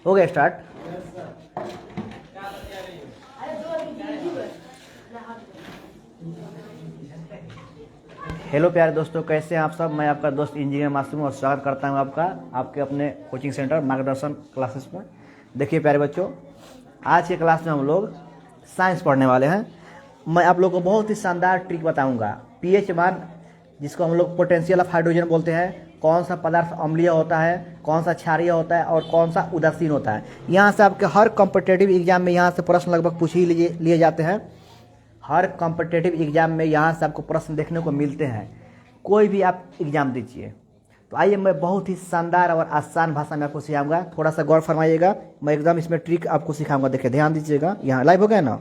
हो गया start. Hello प्यारे दोस्तों, कैसे हैं आप सब। मैं आपका दोस्त इंजीनियर मासूम और स्वागत करता हूं आपका आपके अपने कोचिंग सेंटर मार्गदर्शन क्लासेस में। देखिए प्यारे बच्चों, आज के क्लास में हम लोग साइंस पढ़ने वाले हैं। मैं आप लोगों को बहुत ही शानदार ट्रिक बताऊंगा। पीएच मान, जिसको हम लोग पोटेंशियल ऑफ हाइड्रोजन बोलते हैं, कौन सा पदार्थ अम्लीय होता है, कौन सा क्षारीय होता है और कौन सा उदासीन होता है। यहाँ से आपके हर कॉम्पिटिटिव एग्जाम में यहाँ से प्रश्न लगभग पूछ ही लिए जाते हैं। हर कॉम्पिटिटिव एग्जाम में यहाँ से आपको प्रश्न देखने को मिलते हैं, कोई भी आप एग्जाम दीजिए। तो आइए, मैं बहुत ही शानदार और आसान भाषा में आपको सिखाऊंगा, थोड़ा सा गौर फरमाइएगा। मैं एकदम इसमें ट्रिक आपको सिखाऊंगा। देखिए ध्यान दीजिएगा, यहाँ लाइव हो गया ना।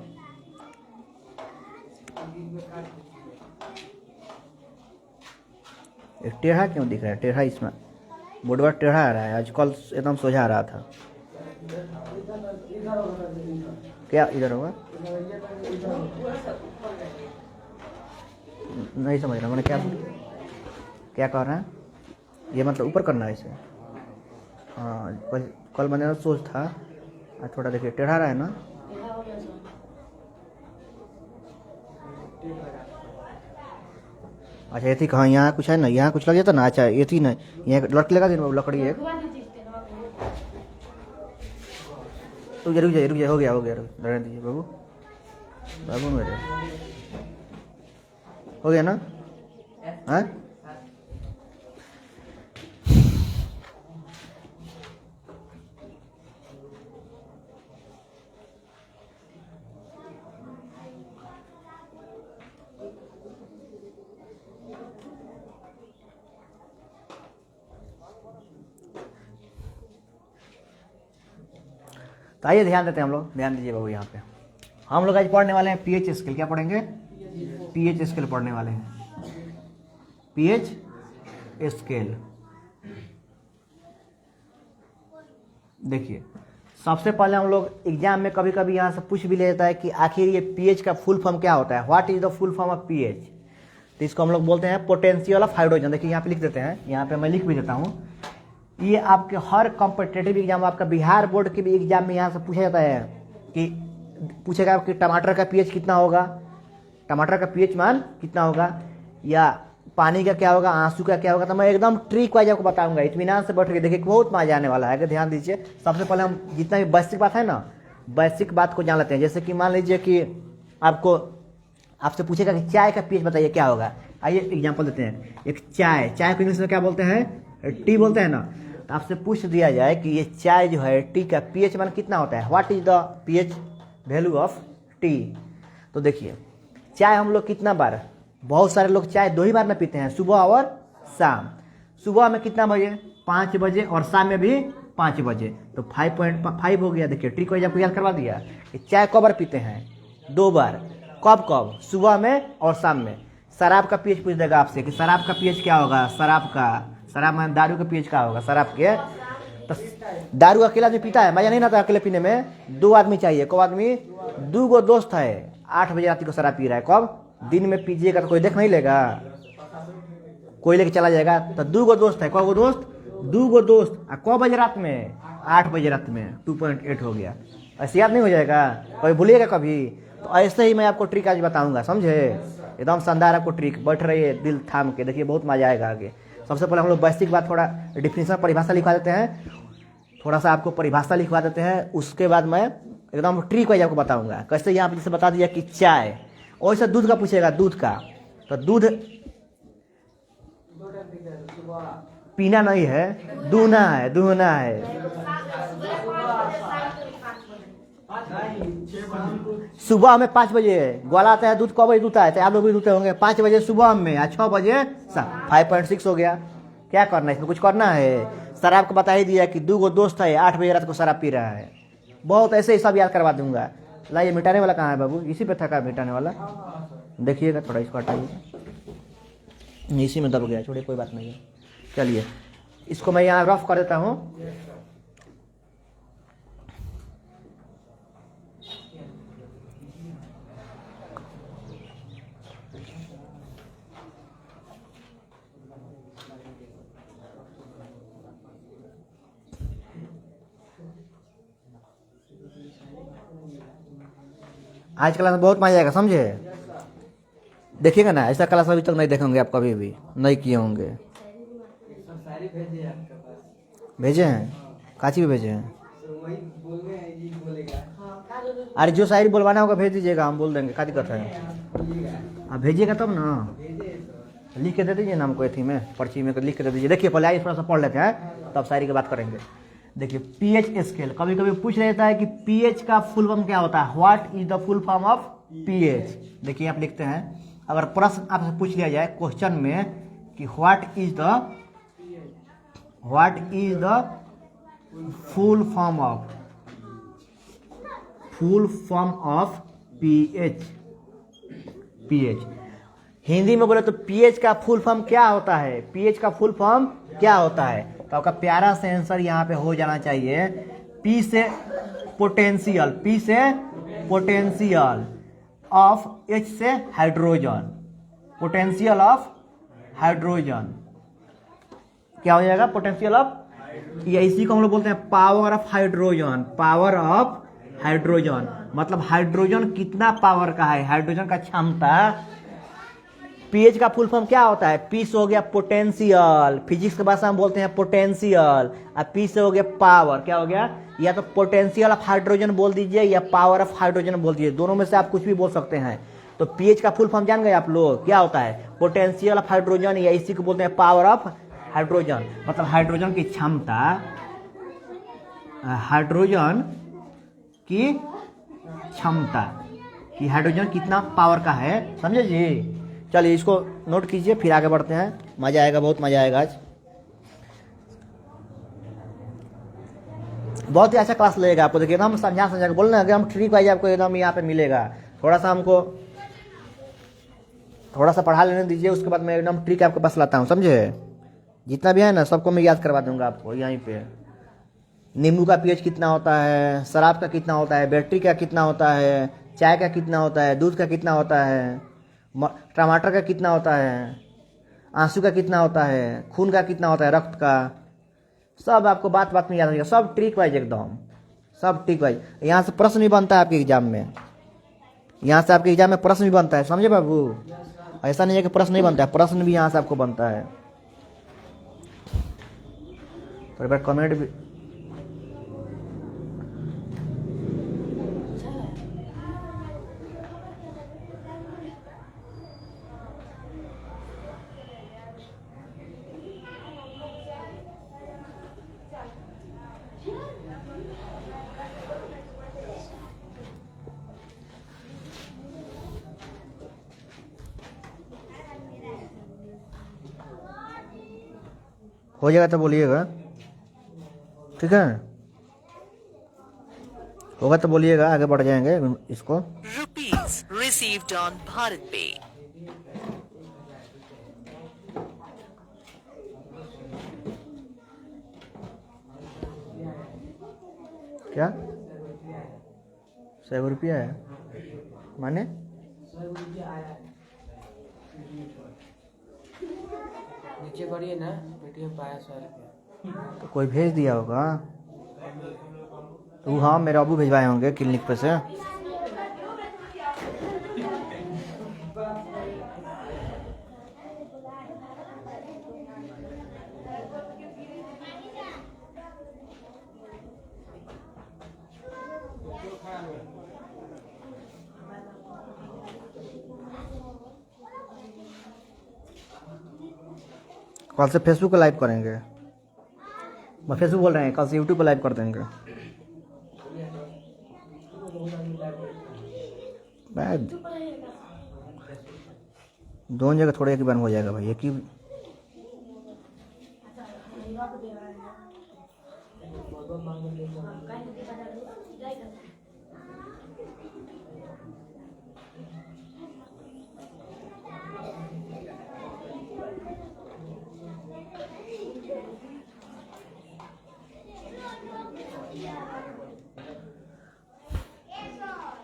एक टेढ़ा क्यों दिख रहा है? टेढ़ा इसमें बोर्डवा टेढ़ा आ रहा है, आज कल एकदम सोझा आ रहा था। क्या इधर होगा? नहीं समझ रहा मैंने क्या क्या कह रहा है। ये मतलब ऊपर करना है इसे। हाँ, कल मैंने सोच था। थोड़ा देखिए टेढ़ा रहा है ना। अच्छा ये थी कहाँ? यहाँ कुछ है ना, यहाँ कुछ लग जाता ना। अच्छा ये थी ना, यहाँ लड़की लगा दी लकड़ी एक। रुक जाइए, हो गया रहने दीजिए बाबू। बाबू मेरे हो गया ना। हाँ तो आइए ध्यान देते हैं हम लोग। ध्यान दीजिए बाबू, यहाँ पे हम लोग आज पढ़ने वाले हैं पीएच स्केल। क्या पढ़ेंगे? पीएच स्केल पढ़ने वाले हैं। PH scale. देखिए सबसे पहले हम लोग एग्जाम में कभी कभी यहाँ से पूछ भी ले जाता है कि आखिर ये पीएच का फुल फॉर्म क्या होता है। What is the full form of pH? तो इसको हम लोग बोलते हैं पोटेंशियल ऑफ हाइड्रोजन। देखिए यहाँ पे लिख देते हैं, यहाँ पे मैं लिख भी देता हूँ। ये आपके हर कॉम्पिटिटिव एग्जाम, आपका बिहार बोर्ड के भी एग्जाम में यहाँ से पूछा जाता है कि पूछेगा कि टमाटर का पीएच कितना होगा, टमाटर का पीएच मान कितना होगा, या पानी का क्या होगा, आंसू का क्या होगा। तो मैं एकदम ट्रिक वाइज आपको बताऊंगा, इत्मीनान से बैठ के देखिए, बहुत मजा आने वाला है। अगर ध्यान दीजिए, सबसे पहले हम जितना भी बेसिक बात है ना, बेसिक बात को जान लेते हैं। जैसे कि मान लीजिए कि आपसे पूछेगा कि चाय का पीएच बताइए क्या होगा। आइए एग्जाम्पल देते हैं। एक चाय को इंग्लिश में क्या बोलते हैं? टी बोलते हैं ना। तो आपसे पूछ दिया जाए कि ये चाय जो है, टी का पीएच मान कितना होता है, what is the pH value of T. तो देखिए चाय हम लोग कितना बार, बहुत सारे लोग चाय 2 ही बार में पीते हैं, सुबह और शाम। सुबह में कितना बजे? 5 बजे, और शाम में भी 5 बजे। तो 5.5 हो गया। देखिए ट्रिक वाइज आपको याद करवा दिया कि चाय कब बार पीते हैं? 2 बार। कब? सुबह में और शाम में। शराब का पीएच पूछ देगा आपसे कि शराब का पीएच क्या होगा। शराब में दारू का पीएच क्या होगा शराब के। तो दारू अकेला आदमी पीता है, मजा नहीं आता अकेले पीने में। 2 आदमी चाहिए। कब आदमी? 2 गो दोस्त है, 8 बजे रात को शराब पी रहा है। कब? दिन में पीजिएगा तो कोई देख नहीं लेगा, कोई लेके चला जाएगा। तो 2 गो दोस्त है। कब गो दोस्त? 2 गो दोस्त। कब बजे रात में? 8 बजे रात में। 2.8 हो गया। ऐसे याद नहीं हो जाएगा, कोई भूलिएगा कभी। तो ऐसे ही मैं आपको ट्रिक आज बताऊंगा, समझे? एकदम शानदार आपको ट्रिक। बैठ रही है दिल थाम के, देखिए बहुत मजा आएगा आगे। सबसे पहले हम लोग बेसिक बात, थोड़ा डिफिनेशन परिभाषा लिखवा देते हैं, थोड़ा सा आपको परिभाषा लिखवा देते हैं। उसके बाद मैं एकदम ट्रिक वाइज आपको बताऊंगा। कैसे यहाँ पे जैसे बता दिया कि चाय, और से दूध का पूछेगा, दूध का। तो दूध पीना नहीं है, दूहना है। सुबह में 5 बजे ग्वाला आता है, दूध कब बजे दूता है? आप लोग भी दूते होंगे 5 बजे सुबह में, या 6 बजे। 5.6 हो गया। क्या करना है इसमें? कुछ करना है। शराब को बता ही दिया कि 2 गो दोस्त है, 8 बजे रात को शराब पी रहा है। बहुत ऐसे ही सब याद करवा दूंगा। लाइए, मिटाने वाला कहाँ है बाबू? इसी पे थका मिटाने वाला। देखिएगा थोड़ा, इसको हटाइए। इसी में दब गया, छोड़िए कोई बात नहीं है। चलिए इसको मैं यहाँ रफ कर देता हूँ। आज क्लास में बहुत मजा आएगा, समझे। देखिएगा ना, ऐसा क्लास अभी तक नहीं देखेंगे आप, कभी भी नहीं किए होंगे। भेजे हैं, काची भी भेजे हैं। अरे जो शायरी बोलवाना होगा भेज दीजिएगा, हम बोल देंगे, का दिक्कत है। आप भेजिएगा तब ना, लिख के दे दीजिए ना हमको, एथी में पर्ची में लिख के दे दीजिए। देखिए पहले आइए थोड़ा सा पढ़ लेते हैं, तब शायरी की बात करेंगे। देखिए पीएच स्केल, कभी कभी पूछ लेता है कि पीएच का फुल फॉर्म क्या होता है, what is the full form of pH. देखिए आप लिखते हैं, अगर प्रश्न आपसे पूछ लिया जाए क्वेश्चन में कि what is the full form of pH. Hindi में बोले तो पीएच का फुल फॉर्म क्या होता है, पीएच का फुल फॉर्म क्या होता है। तो आपका प्यारा से आंसर यहाँ पे हो जाना चाहिए, पी से पोटेंशियल, पी से पोटेंशियल ऑफ, एच से हाइड्रोजन, पोटेंशियल ऑफ हाइड्रोजन। क्या हो जाएगा, पोटेंशियल ऑफ, या इसी को हम लोग बोलते हैं power of hydrogen, power of hydrogen. मतलब हाइड्रोजन कितना पावर का है, हाइड्रोजन का क्षमता। पीएच का फुल फॉर्म क्या होता है, पी से हो गया पोटेंशियल, फिजिक्स की भाषा में बोलते हैं पोटेंशियल, और पी से हो गया पावर, क्या हो गया, या तो पोटेंशियल ऑफ हाइड्रोजन बोल दीजिए या पावर ऑफ हाइड्रोजन बोल दीजिए, दोनों में से आप कुछ भी बोल सकते हैं। तो पीएच का फुल फॉर्म जान गए आप लोग, क्या होता है, पोटेंशियल ऑफ हाइड्रोजन, या इसी को बोलते हैं पावर ऑफ हाइड्रोजन। मतलब हाइड्रोजन की क्षमता, हाइड्रोजन की क्षमता कि हाइड्रोजन कितना पावर का है, समझे जी। चलिए इसको नोट कीजिए, फिर आगे बढ़ते हैं, मजा आएगा, बहुत मजा आएगा आज। बहुत ही अच्छा क्लास लगेगा आपको। देखिए हम समझा के बोल रहे हैं कि हम ट्रिक वाइज आपको एकदम यहाँ पे मिलेगा। थोड़ा सा हमको थोड़ा सा पढ़ा लेने दीजिए, उसके बाद मैं एकदम ट्रिक आपके पास लाता हूँ, समझे। जितना भी है ना सबको मैं याद करवा दूंगा आपको यहीं पे। नींबू का पीएच कितना होता है, शराब का कितना होता है, बैटरी का कितना होता है, चाय का कितना होता है, दूध का कितना होता है, टमाटर का कितना होता है, आंसू का कितना होता है, खून का कितना होता है, रक्त का, सब आपको बात बात में याद रहेगा। सब ट्रिक वाइज, एकदम सब ट्रिक वाइज। यहाँ से प्रश्न भी बनता है आपके एग्जाम में, यहाँ से आपके एग्जाम में प्रश्न भी बनता है, समझे बाबू। ऐसा नहीं है कि प्रश्न नहीं बनता है, प्रश्न भी यहाँ से आपको बनता है। तो एक बार कमेंट भी हो जाएगा तो बोलिएगा, ठीक है। होगा तो बोलिएगा, आगे बढ़ जाएंगे इसको। Rupees received on Bharat Pay. क्या 100 रुपया है, माने नीचे करिए ना, पेटीएम पाया 100 रुपया। तो कोई भेज दिया होगा। तो हाँ, मेरे अबू भिजवाए होंगे क्लिनिक पे से। कल से फेसबुक पे लाइव करेंगे, मैं फेसबुक बोल रहे हैं, कल से यूट्यूब पे लाइव कर देंगे। दोनों जगह थोड़ा एक ही बार हो जाएगा भाई, एक ही।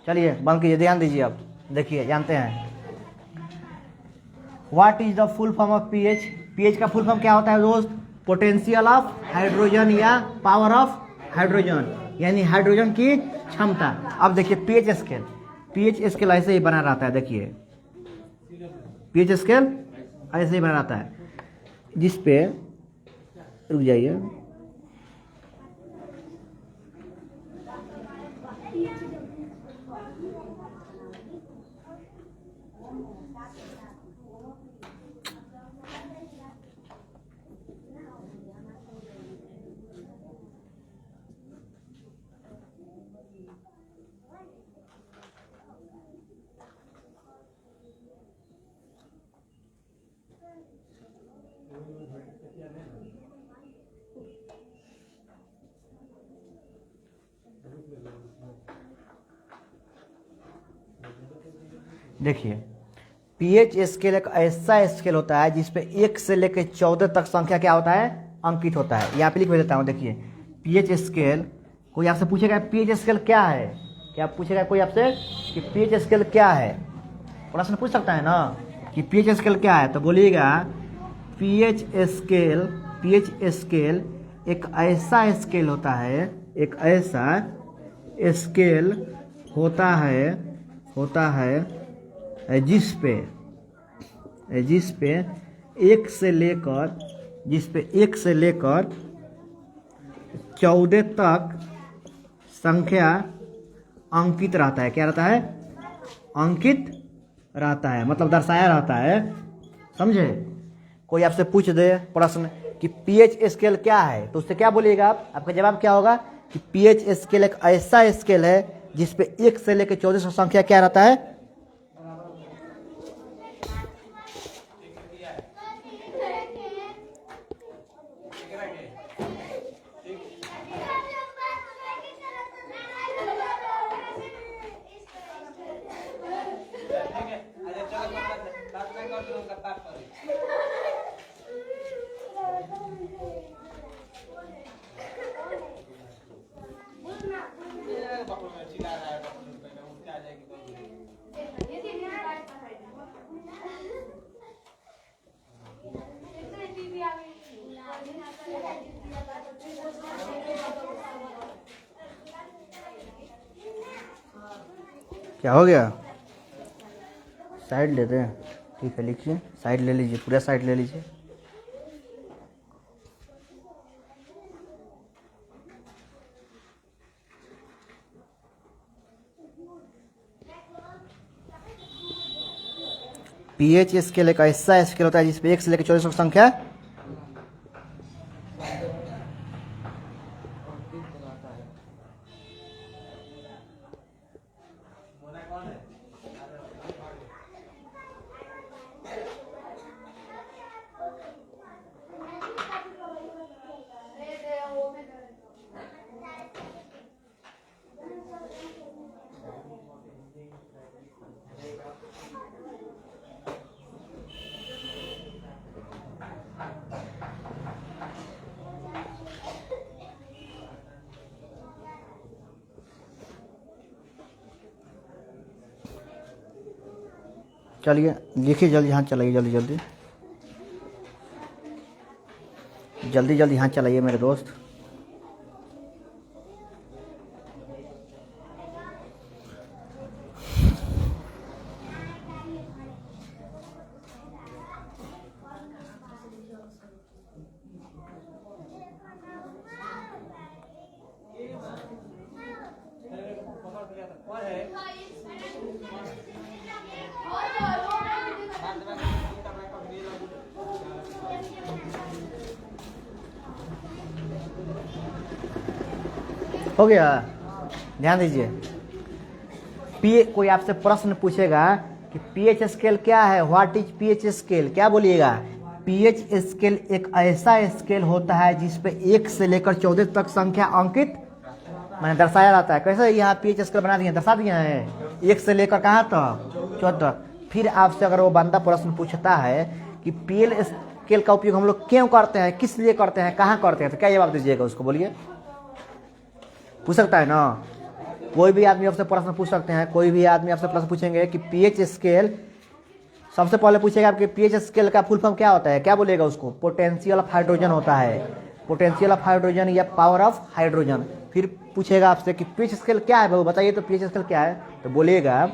चलिए बंद कीजिए, ध्यान दीजिए। अब देखिए, जानते हैं what is the full form of pH. PH का फुल फॉर्म क्या होता है दोस्त, पोटेंशियल ऑफ हाइड्रोजन या पावर ऑफ हाइड्रोजन, यानी हाइड्रोजन की क्षमता। अब देखिए पीएच स्केल, पीएच स्केल ऐसे ही बना रहता है, देखिए पीएच स्केल ऐसे ही बना रहता है, जिस पे रुक जाइए, देखिए पीएच स्केल एक ऐसा स्केल होता है जिसपे 1 से लेकर 14 तक संख्या क्या होता है, अंकित होता है। यहाँ पे लिख देता हूँ, देखिए पीएच स्केल, कोई आपसे पूछेगा पीएच स्केल क्या है, क्या पूछेगा कोई आपसे कि पीएच स्केल क्या है, प्रश्न पूछ सकता है ना कि पीएच स्केल क्या है, तो बोलिएगा पीएच स्केल एक ऐसा स्केल होता है, एक ऐसा स्केल होता है जिस पे 1 से लेकर 14 तक संख्या अंकित रहता है। क्या रहता है, अंकित रहता है, मतलब दर्शाया रहता है, समझे। कोई आपसे पूछ दे प्रश्न कि पीएच स्केल क्या है, तो उससे क्या बोलिएगा आप, आपका जवाब क्या होगा कि पीएच स्केल एक ऐसा स्केल है जिसपे 1 से लेकर 14 तक संख्या क्या रहता है, क्या हो गया, साइड लेते हैं, ठीक है लिखिए, साइड ले लीजिए, पूरा साइड ले लीजिए। पीएच स्केल एक ऐसा स्केल होता है जिसपे 1 से लेकर 14 तक संख्या चलिए लिखिए जल्दी, हाथ चलाइए जल्दी जल्दी हाथ चलाइए मेरे दोस्त। हो गया, ध्यान दीजिए। कोई आपसे प्रश्न पूछेगा कि पीएच स्केल क्या है, व्हाट इज पीएच स्केल, क्या बोलिएगा, पीएच स्केल एक ऐसा स्केल होता है जिसपे 1 से लेकर 14 तक संख्या अंकित मैंने दर्शाया जाता है। कैसे यहाँ पीएच स्केल बना दिए, दर्शा दिए हैं, 1 से लेकर कहाँ तक, 14 तक। फिर आपसे अगर वो बंदा प्रश्न पूछता है कि पीएच स्केल का उपयोग हम लोग क्यों करते हैं, किस लिए करते हैं, कहाँ करते हैं, तो क्या जवाब दीजिएगा उसको, बोलिए। पूछ सकता है ना, कोई भी आदमी आपसे प्रश्न पूछ सकते हैं, कोई भी आदमी आपसे प्रश्न पूछेंगे कि पीएच स्केल, सबसे पहले पूछेगा आपके पीएच स्केल का फुल फॉर्म क्या होता है, क्या बोलेगा उसको, पोटेंशियल ऑफ हाइड्रोजन होता है। पोटेंशियल ऑफ हाइड्रोजन या पावर ऑफ हाइड्रोजन। फिर पूछेगा आपसे कि पीएच स्केल क्या है बाबू, बताइए तो पीएच स्केल क्या है। तो बोलिएगा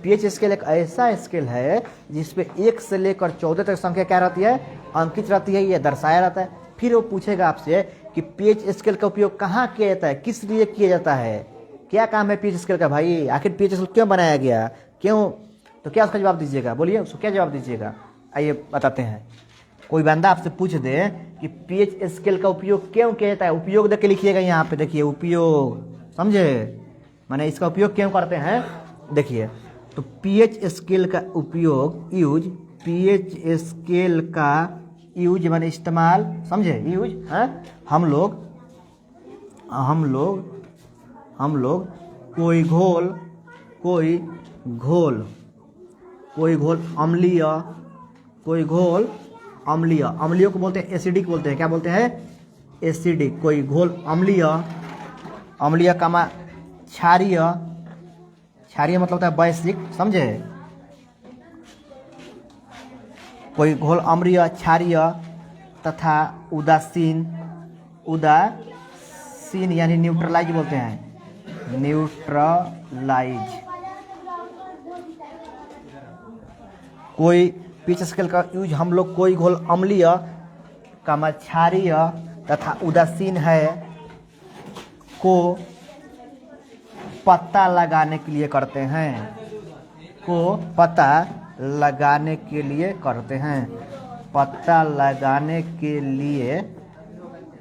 पीएच स्केल एक ऐसा स्केल है जिसपे 1 से लेकर 14 तक संख्या क्या रहती है, अंकित रहती है, यह दर्शाया रहता है। फिर वो पूछेगा आपसे कि पीएच स्केल का उपयोग कहाँ किया जाता है, किस लिए किया जाता है, क्या काम है पीएच स्केल का भाई, आखिर पीएच स्केल क्यों बनाया गया, क्यों, तो क्या उसका जवाब दीजिएगा, बोलिए उसको क्या जवाब दीजिएगा। आइए बताते हैं। कोई बंदा आपसे पूछ दे कि पीएच स्केल का उपयोग क्यों किया जाता है, उपयोग देख के लिखिएगा यहाँ पे, देखिए उपयोग, समझे, माने इसका उपयोग क्यों करते हैं। देखिए तो पीएच स्केल का उपयोग यूज, पीएच स्केल का यूज माने इस्तेमाल, समझे, यूज है। हम लोग कोई घोल अम्लीय, अम्लीय को बोलते हैं एसिडिक, बोलते हैं क्या बोलते हैं, एसिडिक। कोई घोल अम्लीय कामा क्षारीय, क्षारीय मतलब होता है वैश्विक, समझे। कोई घोल अम्लीय, क्षारीय तथा उदासीन यानी न्यूट्रलाइज बोलते हैं, न्यूट्रलाइज। कोई पीएच स्केल का यूज हम लोग कोई घोल अम्लीय कामा क्षारीय तथा उदासीन है को पता लगाने के लिए करते हैं, पता लगाने के लिए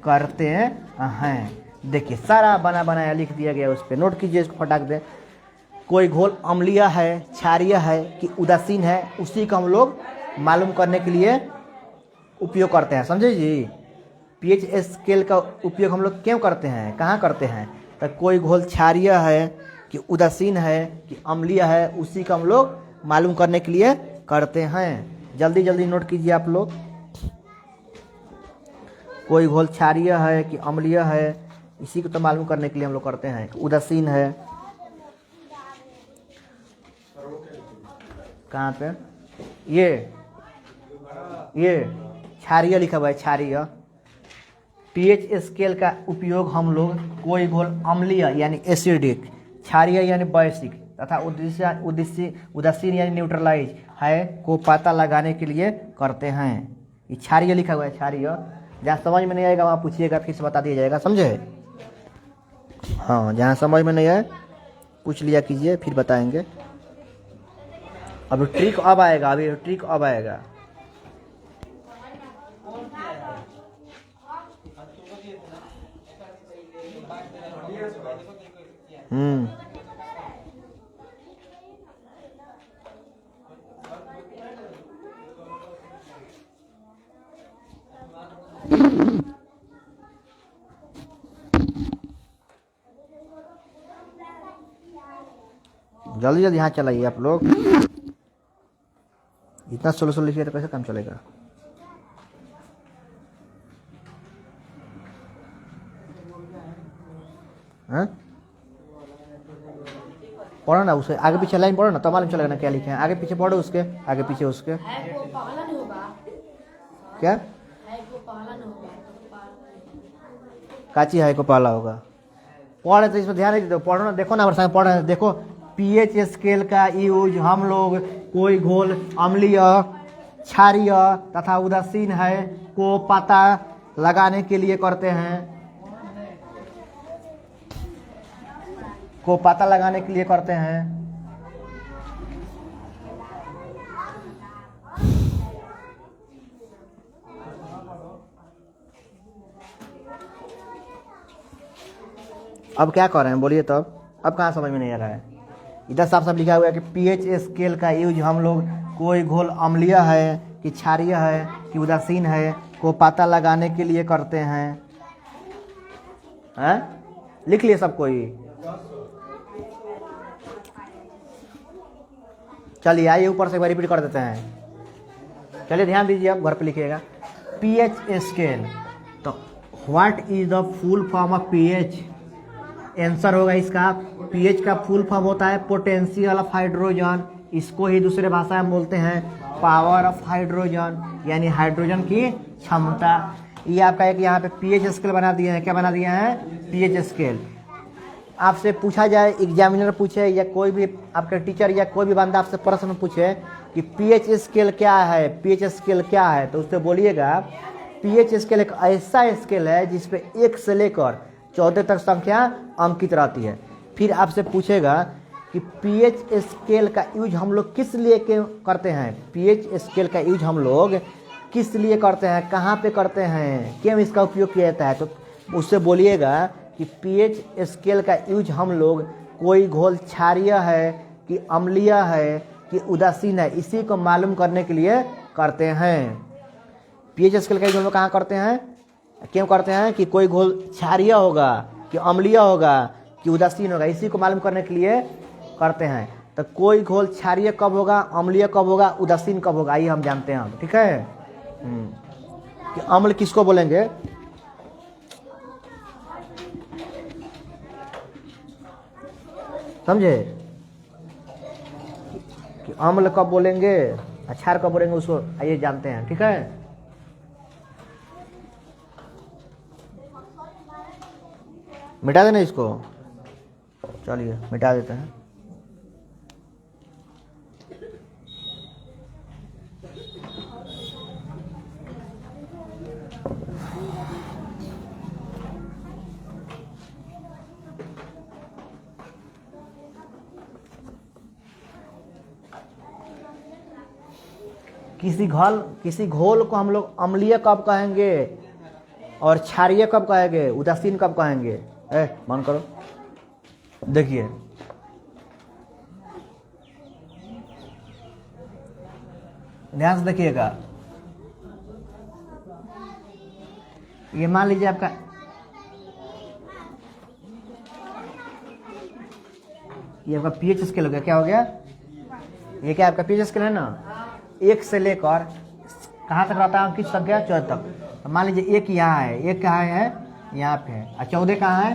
करते हैं। देखिए सारा बना बनाया लिख दिया गया, उस पर नोट कीजिए, इसको फटाक दे। कोई घोल अम्लीय है, क्षारीय है कि उदासीन है, उसी को हम लोग मालूम करने के लिए उपयोग करते हैं, समझे जी। पीएच स्केल का उपयोग हम लोग क्यों करते हैं, कहाँ करते हैं, तो कोई घोल क्षारीय है कि उदासीन है कि अम्लीय है, उसी का हम लोग मालूम करने के लिए करते हैं। जल्दी जल्दी नोट कीजिए आप लोग। कोई घोल क्षारीय है कि अम्लीय है, इसी को तो मालूम करने के लिए हम लोग करते हैं। उदासीन है, कहाँ पे, ये क्षारीय लिखा हुआ है, क्षारीय। पीएच स्केल का उपयोग हम लोग कोई घोल अम्लीय यानी एसिडिक, क्षारीय यानी वैश्विक तथा उदासीन यानी न्यूट्रलाइज है को पता लगाने के लिए करते हैं। ये क्षारीय लिखा हुआ है, क्षारीय। जहाँ समझ में नहीं आएगा वहाँ पूछिएगा, फिर से बता दिया जाएगा, समझे। हाँ, जहाँ समझ में नहीं आए पूछ लिया कीजिए, फिर बताएंगे। अब ट्रिक अब आएगा, अभी ट्रिक अब आएगा। जल्दी जल्दी यहाँ चलाइए आप लोग, इतना स्लो लिखिए तो कैसे काम चलेगा। पढ़ो ना, उसे आगे पीछे लाइन पढ़ो ना, तब मालूम चलेगा ना क्या लिखे हैं। आगे पीछे पढ़ो, उसके आगे पीछे उसके क्या काची है को पहला होगा। पढ़े तो इसमें ध्यान नहीं देते, पढ़ो ना, देखो ना हमारे सामने पढ़ रहे, देखो पीएच स्केल का यूज हम लोग कोई घोल अम्लीय, क्षारीय तथा उदासीन है को पता लगाने के लिए करते हैं, को पता लगाने के लिए करते हैं। अब क्या कर रहे हैं बोलिए, तब अब कहाँ समझ में नहीं आ रहा है। इधर साफ साफ लिखा हुआ है कि पीएच स्केल का यूज हम लोग कोई घोल अम्लीय है कि क्षारीय है कि उदासीन है को पता लगाने के लिए करते हैं। लिख लिए सब कोई। चलिए आइए ऊपर से एक बार रिपीट कर देते हैं। चलिए ध्यान दीजिए, आप घर पे लिखिएगा पीएच स्केल। तो what is the full form of pH? Answer होगा इसका, पीएच का फुल फॉर्म होता है पोटेंशियल ऑफ हाइड्रोजन। इसको ही दूसरे भाषा में बोलते हैं पावर ऑफ हाइड्रोजन, यानी हाइड्रोजन की क्षमता। ये आपका एक यहाँ पे पीएच स्केल बना दिए हैं। क्या बना दिए हैं? PH scale. आपसे पूछा जाए, एग्जामिनर पूछे या कोई भी आपका टीचर या कोई भी बंदा आपसे प्रश्न पूछे कि पीएच स्केल क्या है, पीएच स्केल क्या है, तो उससे बोलिएगा पीएच स्केल एक ऐसा स्केल है जिसपे 1 से लेकर 14 तक संख्या अंकित रहती है। फिर आपसे पूछेगा कि पीएच स्केल का यूज हम लोग किस लिए करते हैं, पीएच स्केल का यूज हम लोग किस लिए करते हैं, कहाँ पे करते हैं, क्यों इसका उपयोग किया जाता है, तो उससे बोलिएगा कि पीएच स्केल का यूज हम लोग कोई घोल क्षारीय है कि अम्लीय है कि उदासीन है, इसी को मालूम करने के लिए करते हैं। पीएच स्केल का यूज हम लोग कहाँ करते हैं, क्यों करते हैं कि कोई घोल क्षारीय होगा कि अम्लीय होगा कि उदासीन होगा, इसी को मालूम करने के लिए करते हैं। तो कोई घोल क्षारीय कब होगा, अम्लीय कब होगा, उदासीन कब होगा, आइए हम जानते हैं। ठीक है, कि अम्ल किसको बोलेंगे, समझे, कि अम्ल कब बोलेंगे, क्षार कब बोलेंगे, उसको आइए जानते हैं। ठीक है, मिटा देना इसको, चलिए मिटा देते हैं। किसी घोल को हम लोग अम्लीय कब कहेंगे और क्षारीय कब कहेंगे, उदासीन कब कहेंगे, मन करो, देखिए ध्यान से देखिएगा। ये मान लीजिए आपका ये आपका पीएच स्केल हो गया, क्या हो गया, ये क्या आपका पीएच स्केल है ना, 1 से लेकर कहाँ तक रहता है, किस संख्या 14 तक। तो मान लीजिए 1 यहाँ है, 1 कहाँ है, यहाँ पे है, और 14 कहाँ है,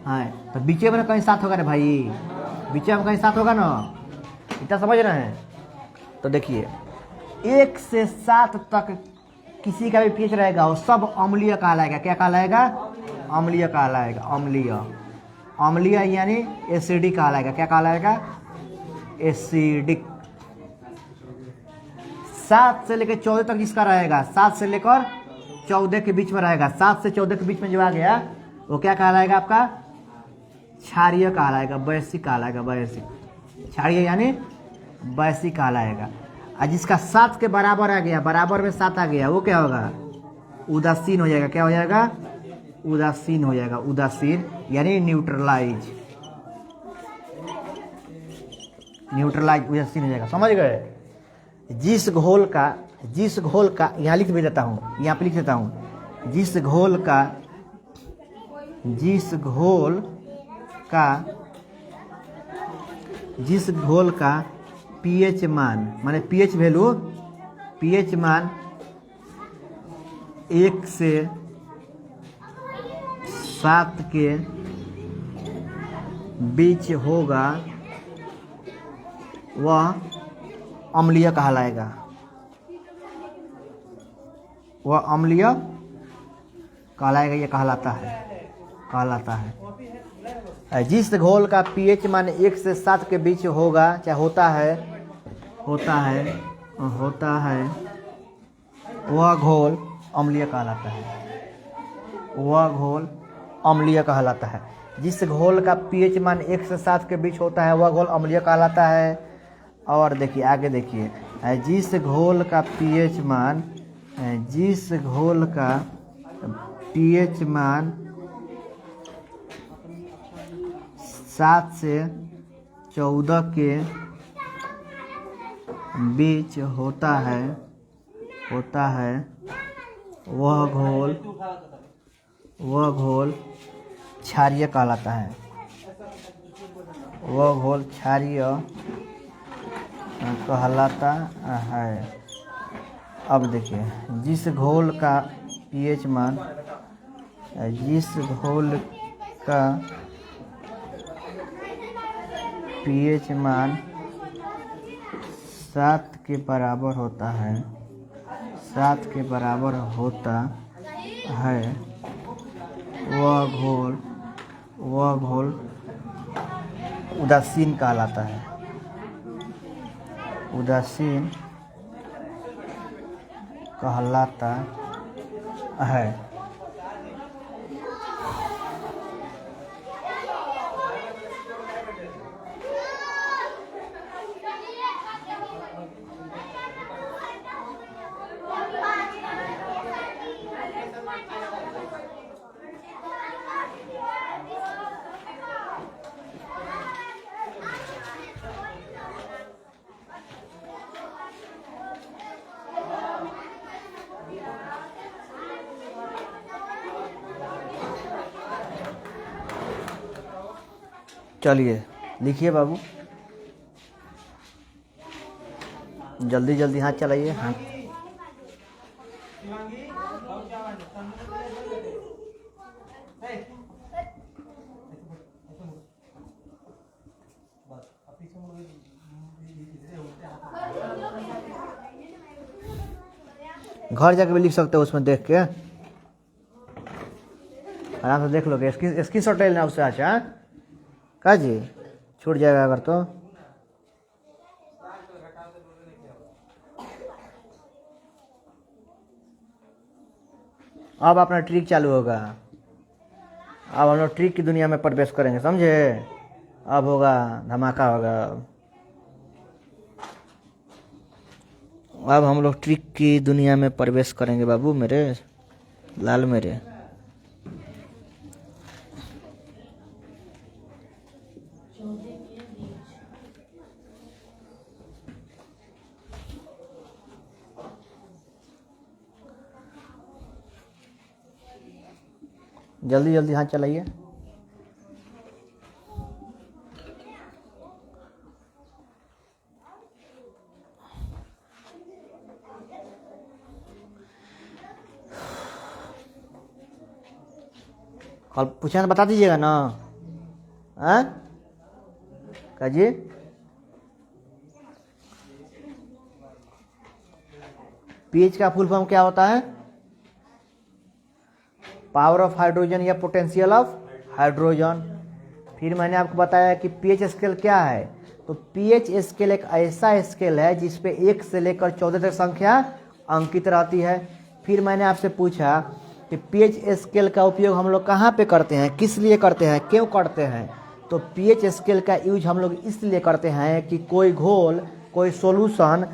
हाँ, तो बीचे में कहीं 7 होगा ना भाई, बीचे में कहीं 7 होगा ना, इतना समझ रहे हैं। तो देखिए 1 से 7 तक किसी का भी पीएच रहेगा वो सब अम्लीय कहलाएगा। क्या कहलाएगा, अम्लीय कहलाएगा, अम्लीय, अम्लीय यानी एसिडिक कहलाएगा। क्या कहलाएगा, एसिडिक। 7 से लेकर 14 तक जिसका रहेगा, 7 से लेकर 14 के बीच में रहेगा, 7 से 14 के बीच में जो आ गया वो क्या कहलाएगा, आपका क्षारीय कहलाएगा, वैश्विक कहलाएगा, वैश्विक, क्षारीय यानी वैश्विक कहलाएगा। और जिसका 7 के बराबर आ गया, बराबर में 7 आ गया, वो क्या होगा, उदासीन हो जाएगा। क्या हो जाएगा, उदासीन हो जाएगा, उदासीन यानी न्यूट्रलाइज, न्यूट्रलाइज, उदासीन हो जाएगा। समझ गए। जिस घोल का यहाँ लिख भी देता हूँ, यहाँ पे लिख देता हूँ, जिस घोल का पीएच मान, माने पीएच वैल्यू, पीएच मान 1 से 7 के बीच होगा वह अम्लीय कहलाएगा, वह अम्लीय कहलाएगा, ये कहलाता है। जिस घोल का पीएच मान 1 से 7 के बीच होगा, चाहे होता है, वह घोल अम्लीय कहलाता है, वह घोल अम्लीय कहलाता है। जिस घोल का पीएच मान 1 से 7 के बीच होता है वह घोल अम्लीय कहलाता है। और देखिए आगे देखिए, जिस घोल का पीएच मान 7 से 14 के बीच होता है वह घोल क्षारीय कहलाता है, वह घोल क्षारीय कहलाता है। अब देखिए, जिस घोल का पीएच मान 7 के बराबर होता है वह घोल उदासीन कहलाता है। उदासीन कहलाता है। चलिए लिखिए बाबू, जल्दी जल्दी हाथ चलाइए। हाथ घर जाके भी लिख सकते हो, उसमें देख के आराम से देख लोगे। स्क्रीन शॉट ले लेना उससे। अच्छा का जी छूट जाएगा अगर तो। अब अपना ट्रिक चालू होगा। अब हम लोग ट्रिक की दुनिया में प्रवेश करेंगे, समझे। अब होगा धमाका होगा। अब हम लोग ट्रिक की दुनिया में प्रवेश करेंगे बाबू मेरे लाल मेरे। जल्दी जल्दी हाथ चलाइए। कल पूछा तो बता दीजिएगा ना। हाँ का जी पीएच का फुल फॉर्म क्या होता है? पावर ऑफ हाइड्रोजन या पोटेंशियल ऑफ हाइड्रोजन। फिर मैंने आपको बताया कि पीएच स्केल क्या है। तो पीएच स्केल एक ऐसा स्केल है जिसपे 1 से लेकर 14 तक संख्या अंकित रहती है। फिर मैंने आपसे पूछा कि पीएच स्केल का उपयोग हम लोग कहाँ पे करते हैं, किस लिए करते हैं, क्यों करते हैं। तो पीएच स्केल का यूज हम लोग इसलिए करते हैं कि कोई घोल, कोई सॉल्यूशन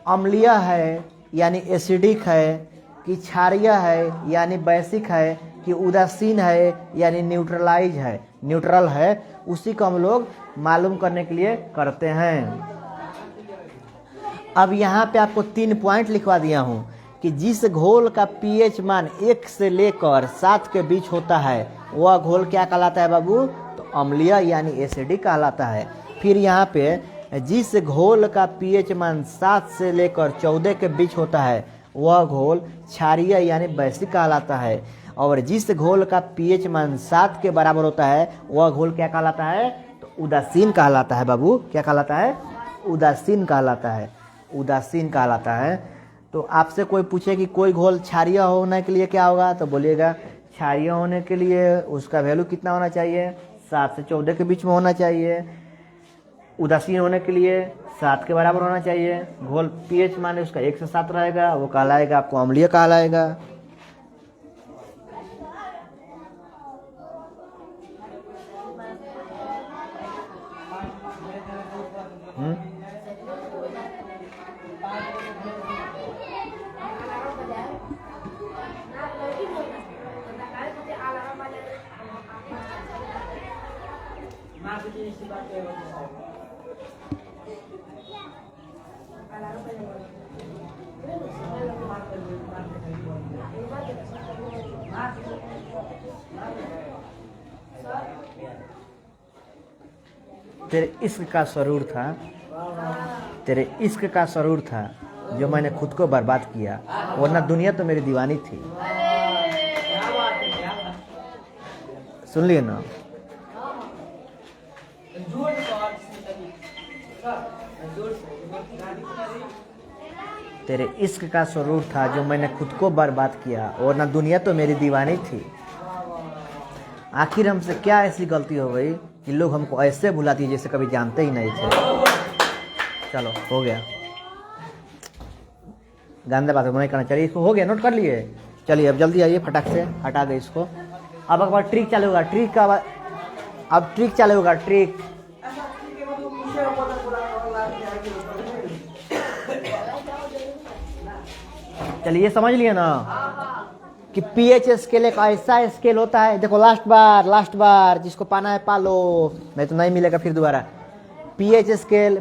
अम्लीय है यानी एसिडिक है, कि क्षारीय है यानी बेसिक है, कि उदासीन है यानी न्यूट्रल है, उसी को हम लोग मालूम करने के लिए करते हैं। अब यहाँ पे आपको 3 पॉइंट लिखवा दिया हूँ कि जिस घोल का पीएच मान 1 से लेकर 7 के बीच होता है वह घोल क्या कहलाता है बाबू? तो अम्लीय यानी एसिडिक कहलाता है। फिर यहाँ पे जिस घोल का पीएच मान 7 से लेकर 14 के बीच होता है वह घोल क्षारीय यानी बेसिक कहलाता है। और जिस घोल का पीएच मान 7 के बराबर होता है वह घोल क्या कहलाता है? तो उदासीन कहलाता है बाबू। क्या कहलाता है? उदासीन कहलाता है। उदासीन कहलाता है। तो आपसे कोई पूछे कि कोई घोल क्षारीय होने के लिए क्या होगा, तो बोलिएगा क्षारीय होने के लिए उसका वैल्यू कितना होना चाहिए? 7 से 14 के बीच में होना चाहिए। उदासीन होने के लिए 7 के बराबर होना चाहिए। घोल पीएच माने उसका 1 से 7 रहेगा, वो कहलाएगा आपको अम्लीय कहलाएगा। तेरे इश्क का सरूर था, तेरे इश्क का सरूर था जो मैंने खुद को बर्बाद किया, वरना दुनिया तो मेरी दीवानी थी। सुन लिए ना? तेरे इश्क का सुरूर था जो मैंने खुद को बर्बाद किया, और ना दुनिया तो मेरी दीवानी थी। आखिर हमसे क्या ऐसी गलती हो गई कि लोग हमको ऐसे भुला दिए जैसे कभी जानते ही नहीं थे। चलो हो गया, गंदा बात नहीं करना चाहिए। इसको हो गया, नोट कर लिए। चलिए अब जल्दी आइए, फटाक से हटा गए इसको। अब एक बार ट्रिक चालू होगा, ट्रिक का अब ट्रिक चालू होगा, ट्रिक। चलिए समझ लिए ना कि पीएच स्केल एक ऐसा स्केल होता है। देखो लास्ट बार जिसको पाना है पालो, नहीं तो नहीं मिलेगा फिर दोबारा। पीएच स्केल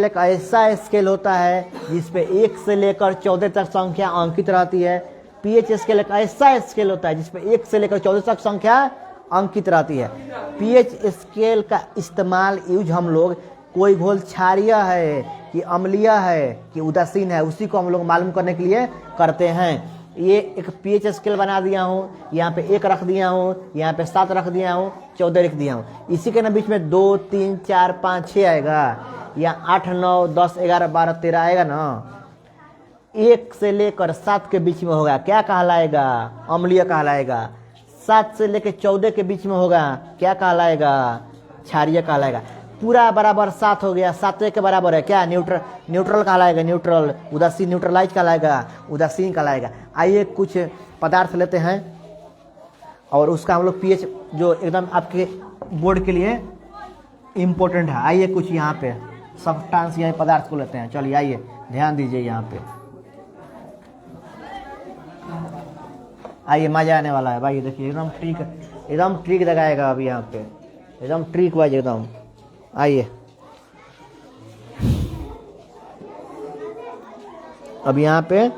एक ऐसा स्केल होता है जिसपे 1 से लेकर 14 तक संख्या अंकित रहती है। पीएच स्केल एक ऐसा स्केल होता है जिसपे 1 से लेकर 14 तक संख्या अंकित रहती है। पीएच स्केल का इस्तेमाल यूज हम लोग कोई घोल क्षारीय है कि अम्लीय है कि उदासीन है, उसी को हम लोग मालूम करने के लिए करते हैं। ये एक पीएच स्केल बना दिया हूँ, यहाँ पे 1 रख दिया हूँ, यहाँ पे 7 रख दिया हूँ, 14 रख दिया हूँ। इसी के ना बीच में 2, 3, 4, 5, 6 आएगा, या 8, 9, 10, 11, 12, 13 आएगा ना। 1 से लेकर 7 के बीच में होगा, क्या कहलाएगा? अम्लीय कहलाएगा। 7 से लेकर 14 के बीच में होगा, क्या कहलाएगा? क्षारीय कहलाएगा। पूरा बराबर 7 हो गया, 7 के बराबर है, क्या? न्यूट्रल कहलाएगा, न्यूट्रल। उदासीन न्यूट्रलाइज कहलाएगा, उदासीन कहलाएगा। आइए कुछ पदार्थ लेते हैं और उसका हम लोग पीएच जो एकदम आपके बोर्ड के लिए इम्पोर्टेंट है। आइए कुछ यहाँ पे सब्सटेंस या पदार्थ को लेते हैं। चलिए आइए ध्यान दीजिए यहाँ पे, आइए मजा आने वाला है भाई। देखिए एकदम ट्रिक लगाएगा अभी यहाँ पे, एकदम ट्रिक वाइज एकदम। आइए अब यहाँ पे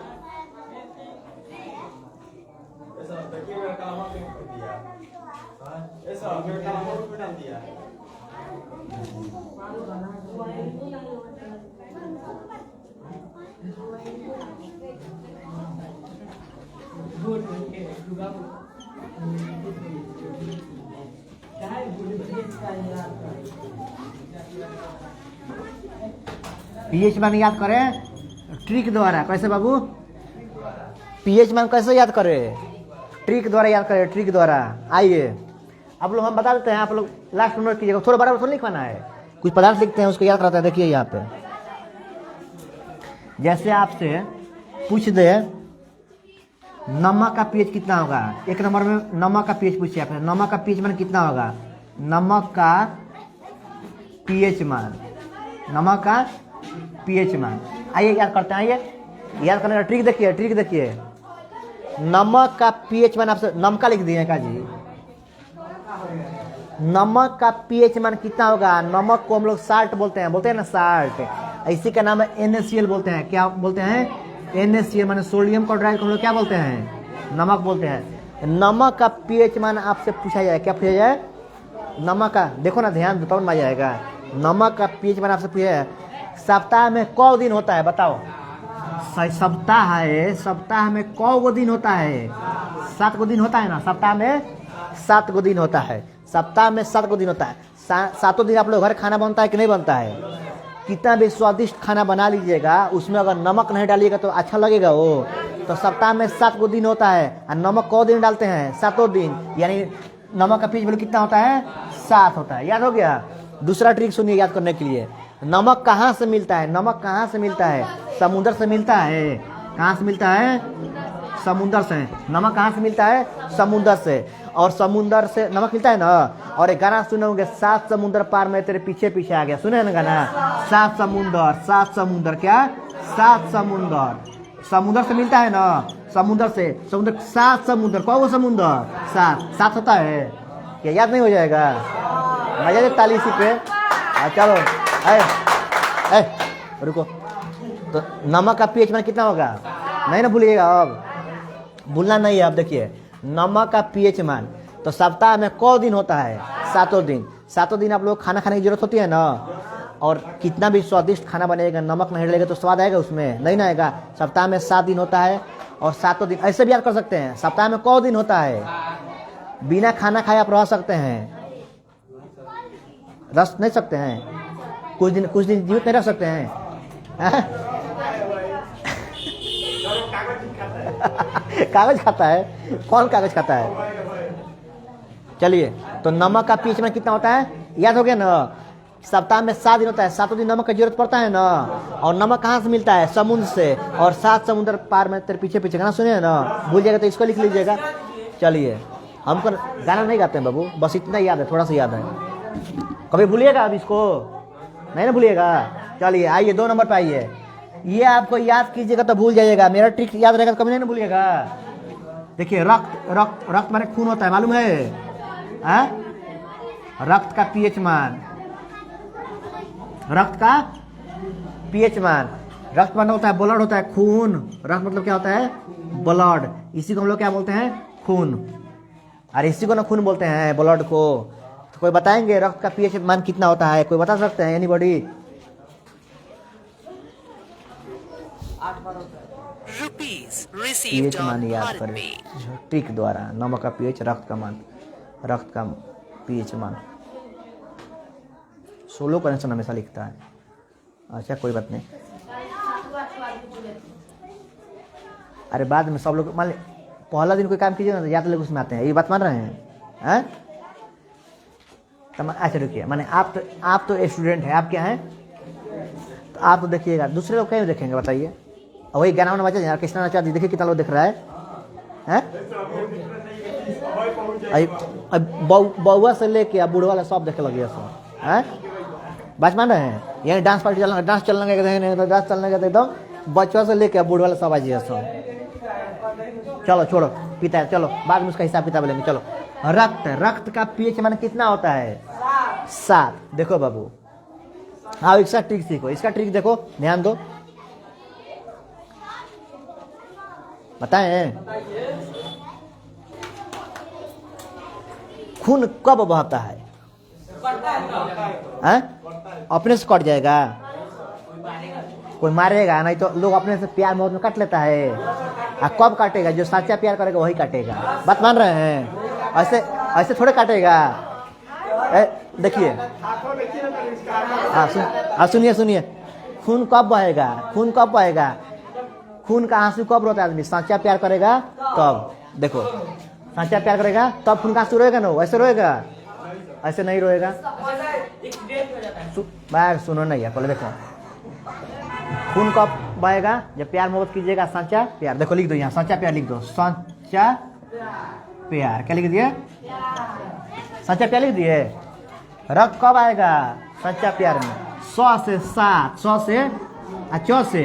पीएच मान याद करें ट्रिक द्वारा। कैसे बाबू? पीएच मान कैसे याद करें? ट्रिक द्वारा याद करें, ट्रिक द्वारा। आइए आप लोग हम बता देते हैं, आप लोग लास्ट में नोट कीजिएगा, थोड़ा बड़ा थोड़ा लिखवाना है। कुछ पदार्थ लिखते हैं उसको याद कराता है। देखिए यहाँ पे जैसे आपसे पूछ दे नमक का पीएच कितना होगा, 1 नंबर में नमक का पीएच पूछिए आपने, नमक का पीएच मान कितना होगा? नमक का पीएच मान, नमक का पीएच मान। आइए याद करते हैं, आइए याद करने का ट्रिक देखिए, ट्रिक देखिए। नमक का पीएच मान आपसे नमका लिख दिए का जी। नमक का पीएच मान कितना होगा? नमक को हम लोग साल्ट बोलते हैं ना, साल्ट। इसी का नाम है NaCl बोलते हैं। क्या बोलते हैं? NaCl माने सोडियम क्लोराइड को हम लोग क्या बोलते हैं? नमक बोलते हैं। नमक का पीएच मान आपसे पूछा जाए, क्या पूछा जाए? नमक का, देखो ना ध्यान दो तब मजा आएगा। नमक का पीएच मान आपसे पूछा जाए सप्ताह में कै दिन होता है? बताओ। सप्ताह है, सप्ताह में कै गो दिन होता है? 7 गो दिन होता है ना, सप्ताह में 7 गो दिन होता है। सप्ताह में 7 गो दिन होता है। 7 दिन आप लोग घर खाना बनता है कि नहीं बनता है? कितना भी स्वादिष्ट खाना बना लीजिएगा, उसमें अगर नमक नहीं डालिएगा तो अच्छा लगेगा वो। तो सप्ताह में 7 गो दिन होता है और नमक कै दिन डालते हैं? 7 दिन। यानी नमक का पीएच वैल्यू कितना होता है? 7 होता है। याद हो गया? दूसरा ट्रिक सुनिए याद करने के लिए। नमक कहाँ से मिलता है? नमक कहाँ से मिलता है? समुद्र से मिलता है। कहाँ से मिलता है? समुद्र से। नमक कहाँ से मिलता है? समुद्र से। और समुद्र से नमक मिलता है ना। और एक गाना सुने होंगे, 7 समुद्र पार में तेरे पीछे पीछे आ गया, सुने ना गाना? 7 समुद्र, 7 समुद्र, क्या? 7 समुद्र। समुद्र से मिलता है ना, समुद्र से। समुद्र 7 समुद्र, कौन वो समुद्र? 7 होता है। क्या याद नहीं हो जाएगा? मजा दे ताली इसी पे। चलो रुको। तो नमक का पीएच मान कितना होगा? नहीं ना भूलिएगा, अब भूलना नहीं है। अब देखिए नमक का पीएच मान तो सप्ताह में कै दिन होता है? 7 दिन। 7 दिन आप लोग खाना खाने की जरूरत होती है ना। और कितना भी स्वादिष्ट खाना बनेगा, नमक नहीं डालेगा तो स्वाद आएगा उसमें? नहीं ना आएगा। सप्ताह में 7 दिन होता है और 7 दिन ऐसे भी याद कर सकते हैं। सप्ताह में कै दिन होता है? बिना खाना खाए आप रह सकते हैं? रह नहीं सकते हैं? कुछ दिन जीवित नहीं रह सकते हैं? कागज खाता है? कौन कागज खाता है? चलिए, तो नमक का पीएच मान कितना होता है? याद हो गया ना? सप्ताह में 7 दिन होता है, 7 दिन नमक की जरूरत पड़ता है ना। और नमक कहाँ से मिलता है? समुद्र से। और 7 समुद्र पार में तेरे पीछे पीछे, गाना सुने है ना? भूल जाएगा तो इसको लिख लीजिएगा। चलिए, हमको गाना नहीं गाते हैं बाबू, बस इतना याद है, थोड़ा सा याद है। कभी भूलिएगा अब इसको? नहीं ना भूलिएगा। चलिए आइए 2 नंबर पे आइए। ये आपको याद कीजिएगा तो भूल जाइएगा, मेरा ट्रिक याद रहेगा तो कभी नहीं ना भूलिएगा। देखिए, रक्त रक्त रक्त माने खून होता है, मालूम है? रक्त का पीएच मान, रक्त का पीएच मान। रक्त मतलब होता है ब्लड, होता है खून। रक्त मतलब क्या होता है? ब्लड। इसी को हम लोग क्या बोलते हैं? खून। अरे इसी को ना खून बोलते हैं, ब्लड को। तो कोई बताएंगे रक्त का पीएच मान कितना होता है? कोई बता सकते हैं? Anybody? Rupees received pH on मान याद Bharat करें Pay. ट्रिक द्वारा। नमक का पीएच, रक्त का मान, रक्त का पीएच मान। सोलो कनेक्शन हमेशा लिखता है। अच्छा कोई बात नहीं। अरे बाद में सब लोग मान पहला दिन कोई काम कीजिएगा ना, या तो लोग उसमें आते हैं। ये बात मान रहे हैं? अच्छा रुकिए, माने आप तो स्टूडेंट हैं, आप क्या हैं? तो आप तो देखिएगा, दूसरे लोग कहीं देखेंगे बताइए? और वही गाना बजा यार, कृष्णा नचा दी, देखिए कितना लोग देख रहा है? बउआ से लेके अब बूढ़वा वाला सब देखे लगे सब। बात मान रहे हैं? यानी डांस पार्टी चलना, डांस चलने के डांस चलने के एकदम बच्चों से लेके अब बूढ़वा वाला सब आजिए सब। चलो छोड़ो पिता, चलो बाद में उसका हिसाब किताब लेंगे। चलो, रक्त का पीएच मान कितना होता है? 7। देखो बाबू, हाँ इसका ट्रिक सीखो, इसका ट्रिक देखो, ध्यान दो, बताएं। खून कब बहता है? अपने से कट जाएगा? कोई मारेगा नहीं तो लोग अपने से प्यार मोहब्बत में काट लेता है। कब काटेगा? जो सच्चा प्यार करेगा वही काटेगा। बात मान रहे हैं? ऐसे ऐसे थोड़े काटेगा। देखिए, सुनिए सुनिए, खून कब बहेगा? खून कब बहेगा? खून का आंसू कब रोता है आदमी? सच्चा प्यार करेगा तब। देखो, सच्चा प्यार करेगा तब खून का आंसू रोएगा ना? ऐसे रोएगा? ऐसे नहीं रोएगा। सुनो नहीं है, पहले देखो, खून कब बहेगा? जब प्यार मोहब्बत कीजिएगा, सच्चा प्यार। देखो लिख दो यहाँ, सच्चा प्यार लिख दो, सच्चा प्यार। क्या लिख दिए? सच्चा प्यार लिख दिए। रक्त कब आएगा? सच्चा प्यार में। 100 से 7, 100 से 4 से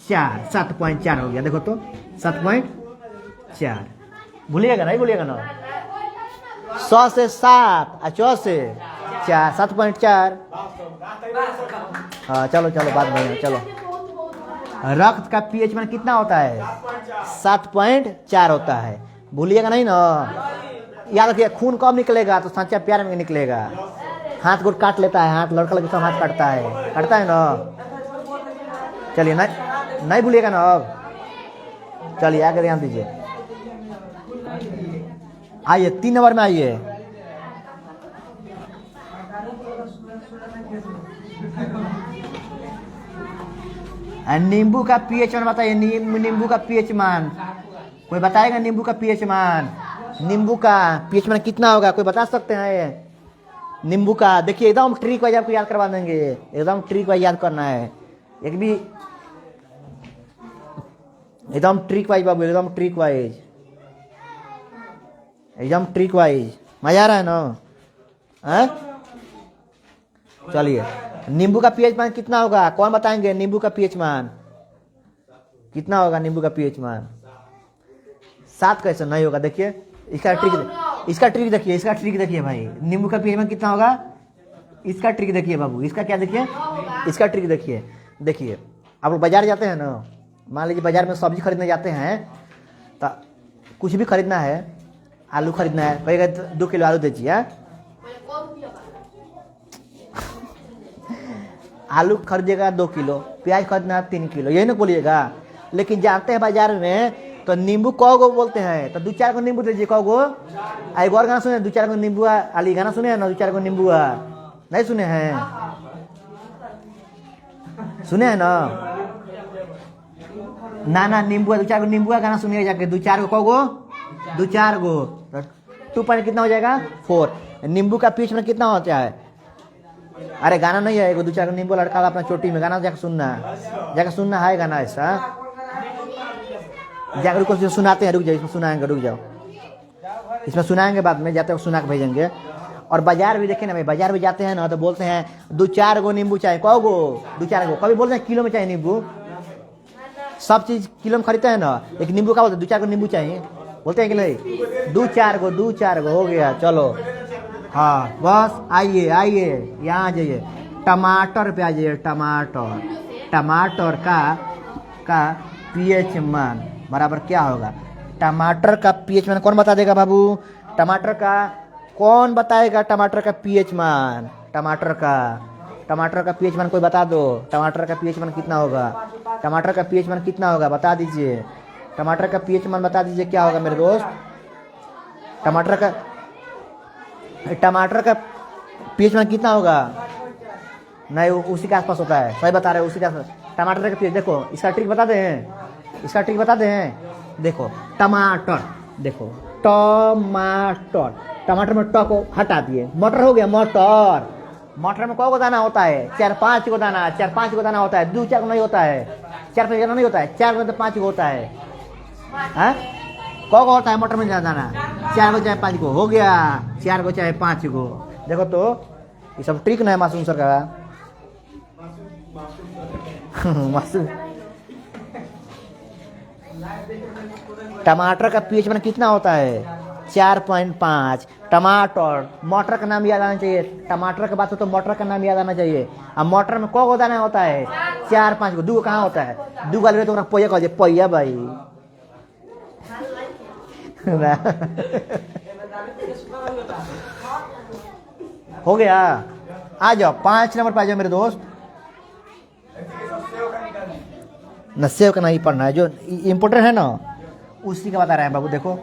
4, 7.4 हो गया। देखो तो 7.4, भूलिएगा नहीं, भूलिएगा ना? 100 से 7 और 4 से 4, 7.4। हाँ चलो चलो, बात नहीं है, चलो। रक्त का पीएच मान कितना होता है? 7.4 होता है। भूलिएगा नहीं ना? याद रखिए, खून कब निकलेगा? तो सच्चा प्यार में निकलेगा। हाथ गोड़ काट लेता है, हाथ लड़का लड़की सब हाथ काटता है ना? चलिए नहीं भूलिएगा ना अब। चलिए आगे ध्यान दीजिए। आइए 3 नंबर में आइए। नींबू का पीएच मान बताइए। नींबू का पीएच मान कोई बताएगा? नींबू का पीएच मान, नींबू का पीएच मान कितना होगा? कोई बता सकते हैं? नींबू का देखिए, एकदम ट्रिक वाइज आपको याद करवा देंगे। एकदम ट्रिक वाइज याद करना है। एक भी एकदम ट्रिक वाइज बाबू, एकदम ट्रिक वाइज, एकदम ट्रिक वाइज। मजा आ रहा है ना? चलिए, नींबू का पीएच मान कितना होगा? कौन बताएंगे? नींबू का पीएच मान कितना होगा? नींबू का पीएच मान 7 कैसे नहीं होगा? देखिए इसका ट्रिक देखिए, इसका ट्रिक देखिए भाई। नींबू का पीएच मान कितना होगा? इसका ट्रिक देखिए बाबू, इसका क्या देखिए? इसका ट्रिक देखिए। देखिए, आप लोग बाजार जाते हैं ना, मान लीजिए बाजार में सब्जी खरीदने जाते हैं, तो कुछ भी खरीदना है, आलू खरीदना है, कहेगा 2 किलो आलू दीजिए। आलू खरीदिएगा 2 किलो, प्याज खरीदना है 3 किलो, यही ना बोलिएगा। लेकिन जाते हैं बाजार में तो नींबू कौ गो बोलते हैं, तो 2-4 को नींबू दीजिए। कौ गो? एक और गाना सुने, 2-4 को नींबू आली गाना सुने हैं ना? 2-4 को नींबू नहीं सुने हैं? सुने हैं ना? ना ना नींबू 2-4 गो नींबू का गाना सुनिए जाके 2-4 गो कहोगो 2-4 गो 2 पॉइंट कितना हो जाएगा 4। नींबू का पीच में कितना होता है? अरे गाना नहीं है, एगो 2-4 नींबू लड़का अपना चोटी में गाना जाके सुनना है गाना ऐसा जाकर रुको सुनाते हैं, रुक जाओ इसमें सुनाएंगे, रुक जाओ इसमें सुनाएंगे बाद में, जाते वक्त सुना के भेजेंगे। और बाजार भी देखे ना भाई, बाजार भी जाते हैं ना तो बोलते हैं 2-4 गो नींबू चाहिए, कहोगो 2-4 गो, कभी बोलते हैं किलो में चाहिए नींबू, सब चीज किलो में खरीदते हैं ना, एक नींबू का बोलते 2-4 गो नींबू चाहिए, बोलते हैं कि नहीं 2-4 गो हो गया। चलो हाँ बस आइए यहाँ आ जाइए, टमाटर पे आ जाइए। टमाटर का पीएच मान बराबर क्या होगा? टमाटर का पीएच मान कौन बता देगा बाबू? टमाटर का कौन बताएगा? टमाटर का पीएच मान, टमाटर का पीएच मान कोई बता दो। टमाटर का पीएच मान कितना होगा? टमाटर का पीएच मान कितना होगा बता दीजिए। टमाटर का पीएच मान बता दीजिए क्या होगा मेरे दोस्त? टमाटर का पीएच मान कितना होगा? नहीं उसी के आसपास होता है, सही बता रहे हो, उसी के आसपास। टमाटर का पीएच देखो, इसका ट्रिक बता दे हैं, देखो टमाटर, देखो टमाटर में ट को हटा दिए, मटर हो गया। मटर में कौ दाना होता है? 4-5 गो दाना, 4-5 गो दाना होता है, 2-4 नहीं होता है, 4-5 दाना नहीं होता है, 4 में तो 5 गो होता है। कौ होता है मटर में दाना? 4 गो चाहे 5 गो हो गया, 4 गो चाहे 5 गो। देखो तो ये सब ट्रिक ना है मासूम सर का। मासूम टमाटर का पीएच मान कितना होता है? 4.5। टमाटर, मटर का नाम याद आना चाहिए, टमाटर के बाद तो मटर का नाम याद आना चाहिए। अब मटर में कौ दाना होता है? 4-5 गो। 2 गो कहाँ होता है? 2 गो तो पहिया कह पहिया भाई। हो गया, आ जाओ 5 नंबर पे आ जाओ मेरे दोस्त। न सेव का नहीं पढ़ना है, जो इम्पोर्टेंट है ना उसी का बता रहे हैं बाबू। देखो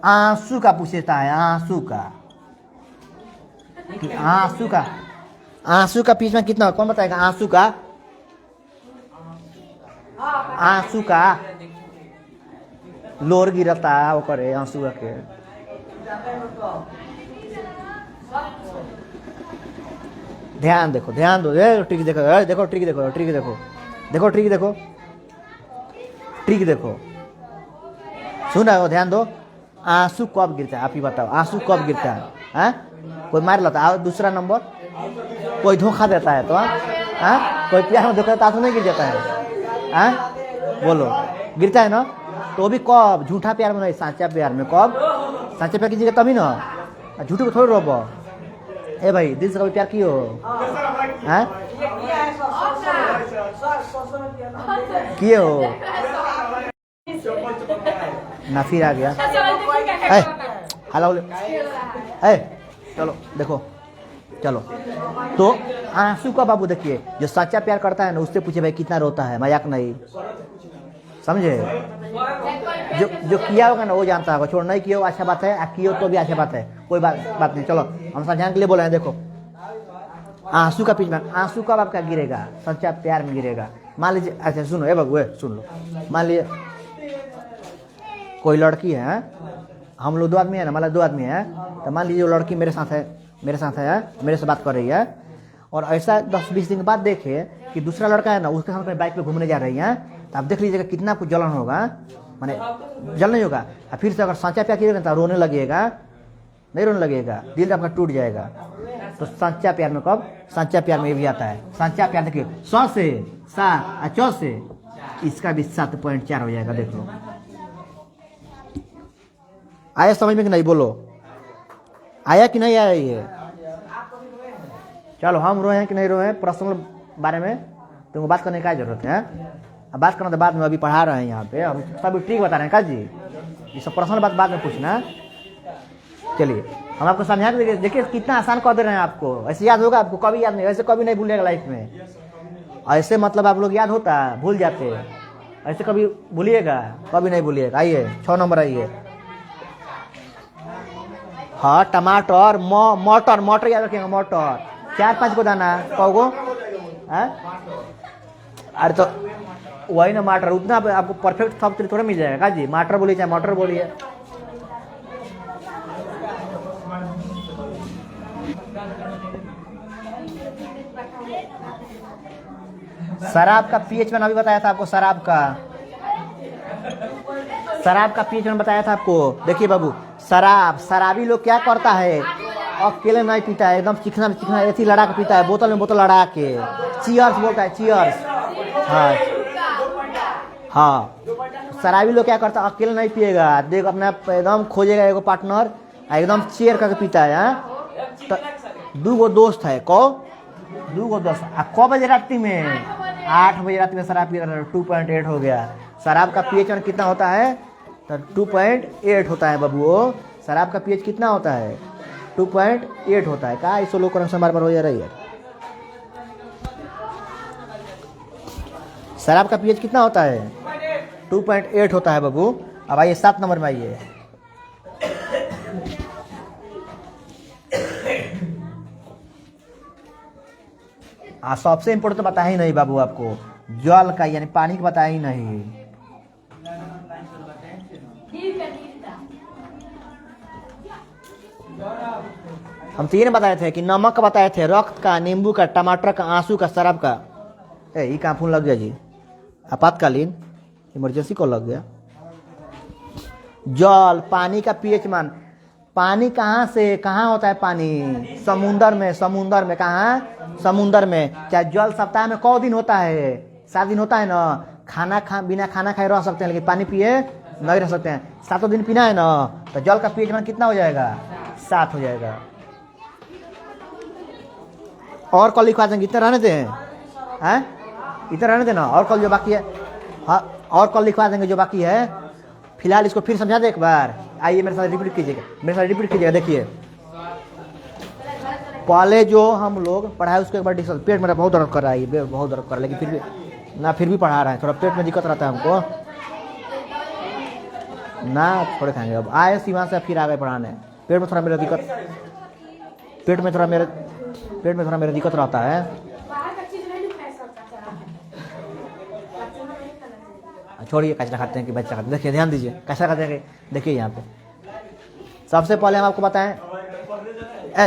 आंसू का पूछता है, आंसू का पीछ में कितना? कौन बताएगा? आंसू का लोर गिरता वो करे आंसू के। ध्यान दो, ट्रिक देखो, सुन रहे हो? ध्यान दो। आंसू कब गिरता है? आप ही बताओ, आंसू कब गिरता है? कोई मार लेता है? दूसरा नंबर कोई धोखा देता है तो कोई प्यार में धोखा देता है तो नहीं गिर जाता है? बोलो गिरता है ना? तो भी कब? झूठा प्यार में नहीं, साचा प्यार में। कब? साचा प्यार कीजिएगा तभी ना, झूठे को थोड़ी रोबो। ए भाई दिल से कभी प्यार किए हो? किए हो ना? फिर आ गया हेलो। चलो देखो, चलो तो आंसू का बाबू देखिए, जो सच्चा प्यार करता है ना उससे पूछे भाई कितना रोता है, मजाक नहीं, समझे? जो किया होगा ना वो जानता होगा, छोड़ नहीं किया हो अच्छा बात है, किया तो भी अच्छा बात है, कोई बात नहीं। चलो हम समझाने के लिए बोले हैं। देखो आंसू का पीछे, आंसू कब आपका गिरेगा? सच्चा प्यार में गिरेगा। मान लीजिए, अच्छा सुनो ए बाबू, सुन लो, मान लीजिए कोई लड़की है, हम लोग 2 आदमी है ना, मान लो 2 आदमी है, तो मान लीजिए वो लड़की मेरे साथ है, मेरे से बात कर रही है, और ऐसा 10-20 दिन के बाद देखे कि दूसरा लड़का है ना उसके साथ बाइक पे घूमने जा रही है, तो आप देख लीजिएगा कितना कुछ जलन होगा, माने जलन नहीं होगा। और फिर से अगर सच्चा प्यार कीजिएगा तो रोने लगेगा, नहीं रोने लगेगा, दिल आपका टूट जाएगा। तो सच्चा प्यार में कब? सच्चा प्यार में भी आता है। सच्चा प्यार देखिए 100 से 7 4 से इसका भी 7.4 हो जाएगा। देख लो, आया समझ में कि नहीं? बोलो आया कि नहीं आया? ये चलो हम रोए हैं कि नहीं रोए हैं पर्सनल बारे में तुमको बात करने का जरूरत है। अब बात करना तो बाद में, अभी पढ़ा रहे हैं यहाँ पे, हम सभी ट्रिक बता रहे हैं का जी, ये सब पर्सनल बात बाद में पूछना। चलिए हम आपको समझा के देखिए कितना आसान कर दे रहे हैं आपको। ऐसे याद होगा आपको? कभी याद नहीं, ऐसे कभी नहीं भूलेगा लाइफ में। ऐसे मतलब आप लोग याद होता है भूल जाते हैं, ऐसे कभी भूलिएगा? कभी नहीं भूलिएगा। आइए 6 नंबर आइए। हाँ टमाटर, मटर याद रखिएगा, मटर 4-5 को दाना, कौ गो? अरे तो वही ना मटर, उतना आपको परफेक्ट सब थोड़ा मिल जाएगा जी। मटर बोलिए चाहे मटर बोलिए। शराब का पीएच मैंने अभी बताया था आपको। शराब का पीएच मैंने बताया था आपको। देखिए बाबू, शराबी लोग क्या करता है, अकेले नहीं पीता है, एकदम चिकना ऐसी लड़ा के पीता है, बोतल में बोतल लड़ा के। चीयर्स बोलता है, चीयर्स। हाँ हाँ, शराबी लोग क्या करता है, अकेले नहीं पिएगा, देख अपना एकदम खोजेगा एगो पार्टनर, एकदम चेयर करके पीता है। तो 2 दोस्त है, 2 दोस्त। क बजे रात्रि में? 8 बजे रात में शराब पिया, 2.8 हो गया। शराब का पीएच कितना होता है? तो 2.8 होता है बाबू। शराब का पीएच कितना होता है? 2.8 होता है। का इसो लोग कनेक्शन बार बार हो जा रही है। शराब का पीएच कितना होता है? 2.8 होता है बाबू। अब आइए 7 नंबर में आइए। सबसे इम्पोर्टेंट तो बताया ही नहीं बाबू आपको, जल का यानी पानी का बताया ही नहीं। हम 3 बताए थे कि नमक का बताए थे, रक्त का, नींबू का, टमाटर का, आंसू का, शराब का। ये कहाँ फोन लग गया जी? आपातकालीन इमरजेंसी कॉल लग गया। जल, पानी का पीएच मान। पानी कहाँ से कहाँ होता है? पानी समुंदर में। कहाँ? समुंदर में। क्या जल सप्ताह में कौ दिन होता है? 7 दिन होता है ना। बिना खाना खाए रह सकते हैं, लेकिन पानी पिए नहीं रह सकते हैं। 7 दिन पीना है ना, तो जल का पीएच मान कितना हो जाएगा? 7 हो जाएगा। और कल लिखवा देंगे, इतना रहने दें, इतना रहने देना। और कल जो बाकी है, हाँ, और कल लिखवा देंगे जो बाकी है। फिलहाल इसको फिर समझा दे एक बार। आइए मेरे साथ रिपीट कीजिएगा। देखिए, पहले जो हम लोग पढ़ाए उसको एक बार डिस्कस। पेट मेरा बहुत दर्द कर रहा है, बहुत दर्द कर रहा है, लेकिन फिर भी पढ़ा रहा है। थोड़ा पेट में दिक्कत रहता है हमको ना, थोड़े खाएंगे। अब आए सीमा से फिर आ गए पढ़ाने। पेट में थोड़ा मेरा दिक्कत रहता है। छोड़िए, कचरा खाते हैं कि बच्चा खाते हैं। देखिए, ध्यान दीजिए, कचरा खाते हैं। देखिए यहाँ पे सबसे पहले हम आपको बताएं,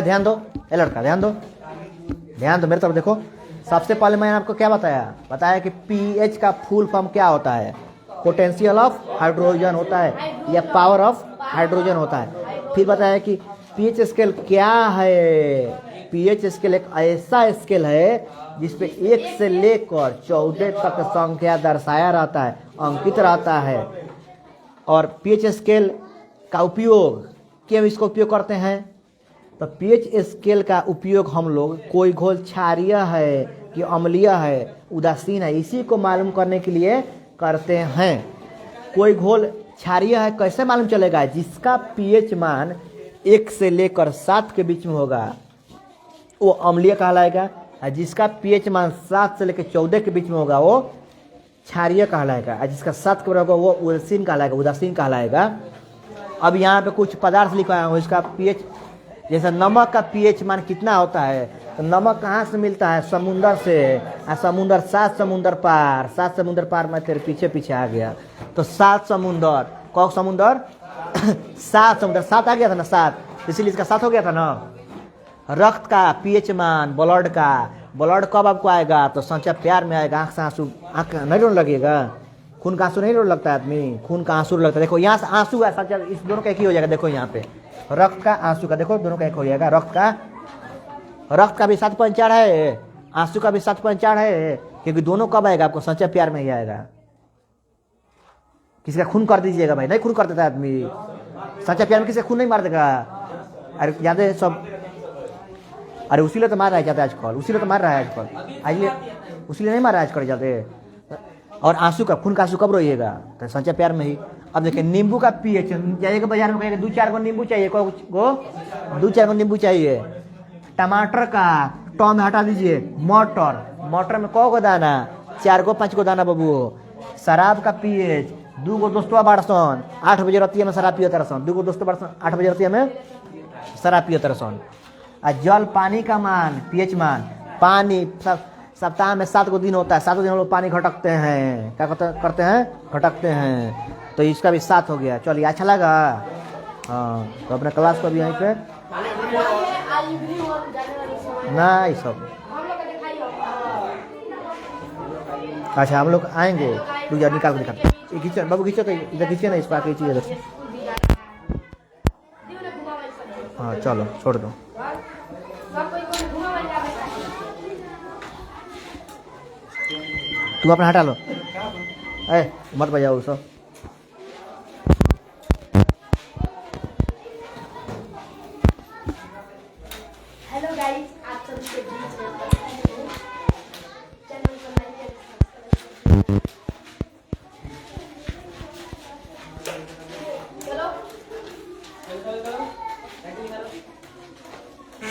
ध्यान दो, लड़का ध्यान दो मेरे तरफ देखो। सबसे पहले मैंने आपको क्या बताया कि पीएच का फुल फॉर्म क्या होता है? पोटेंशियल ऑफ हाइड्रोजन होता है या पावर ऑफ हाइड्रोजन होता है। फिर बताया कि पीएच स्केल क्या है। पीएच स्केल एक ऐसा स्केल है जिसपे 1 से लेकर 14 तक संख्या दर्शाया रहता है, अंकित रहता है। और पीएच स्केल का उपयोग क्यों इसका उपयोग करते हैं? तो पीएच स्केल का उपयोग हम लोग कोई घोल क्षारीय है कि अम्लीय है, उदासीन है, इसी को मालूम करने के लिए करते हैं। कोई घोल क्षारीय है कैसे मालूम चलेगा? जिसका पीएच मान 1 से लेकर 7 के बीच में होगा वो अम्लीय कहलाएगा, और जिसका पीएच मान 7 से लेकर 14 के बीच में होगा वो क्षारीय कहलाएगा, और जिसका 7 के बराबर होगा वो उदासीन कहलाएगा। अब यहाँ पे कुछ पदार्थ लिखा है, इसका पीएच, जैसे नमक का पीएच मान कितना होता है? तो नमक कहाँ से मिलता है? समुंदर से। समुंदर 7 समुंदर पार में तेरे पीछे आ गया। तो 7 समुंदर, कौन समुंदर? 7 समुंदर, 7 आ गया था ना, 7, इसीलिए इसका 7 हो गया था ना। रक्त का पीएच मान, ब्लड कब आपको आएगा? तो सच्चा प्यार में आएगा। आँख से आंसू, आँख नहीं रोने लगेगा। खून का आंसू नहीं रोने लगता है आदमी, खून का आंसू लगता है। देखो यहाँ से आंसू है, सच्चा, इस दोनों का एक ही हो जाएगा। देखो यहाँ पे रक्त का, आंसू का, देखो दोनों का एक हो जाएगा। रक्त का भी 7.4 है, आंसू का भी 7.4 है, क्योंकि दोनों कब आएगा आपको? सच्चा प्यार में ही आएगा। किसी का खून कर दीजिएगा भाई, नहीं खून कर देता आदमी। सच्चा प्यार में किसी का खून नहीं मार देगा। अरे याद है सब, अरे उसी लिए तो मार रहा है जाते आजकल, उसी नहीं मार रहा है आजकल जाते। और आंसू का, खून का आंसू कब रोइएगा? तो सच्चा प्यार में ही। अब देखिए, नींबू का पीएच, जाइएगा बाजार में कहेगा 2-4 गो नींबू चाहिए, 2-4 गो नींबू चाहिए। टमाटर का टॉम हटा दीजिए, मटर में कौ गो दाना? 4 गो 5 गो दाना बाबू। शराब का पीएच, 2 गो दोस्तवा बारसन 8 बजे रतिया में शराब पियो तरसन, 2 गो दोस्तों बारसन 8 बजे रतिया में शराब पियो तरसन। जल, पानी का मान, पीएच मान, पानी सप्ताह में 7 को दिन होता है, 7 दिन हम लोग पानी घटकते हैं। क्या करते हैं? घटकते हैं। तो इसका भी 7 हो गया। चलिए, अच्छा लगा? हाँ, तो अपने क्लास को भी यहीं पे ना ये सब। अच्छा, हम लोग आएंगे, रुक जा, निकाल के दिखाते। खींचे बाबू, खींचो, इधर खींचे ना, इसको आके खींचिए इधर से। हाँ चलो, छोड़ दो। तू अपना हटा लो, मत बजाओ सब। हेलो गाइस, आप सभी के बीच में चैनल को लाइक एंड सब्सक्राइब चलो।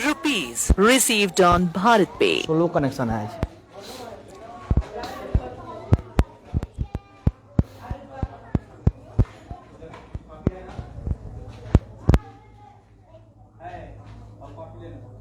Rupees received on Bharat Pay. तो लो कनेक्शन है आज। है और कॉपी लेना।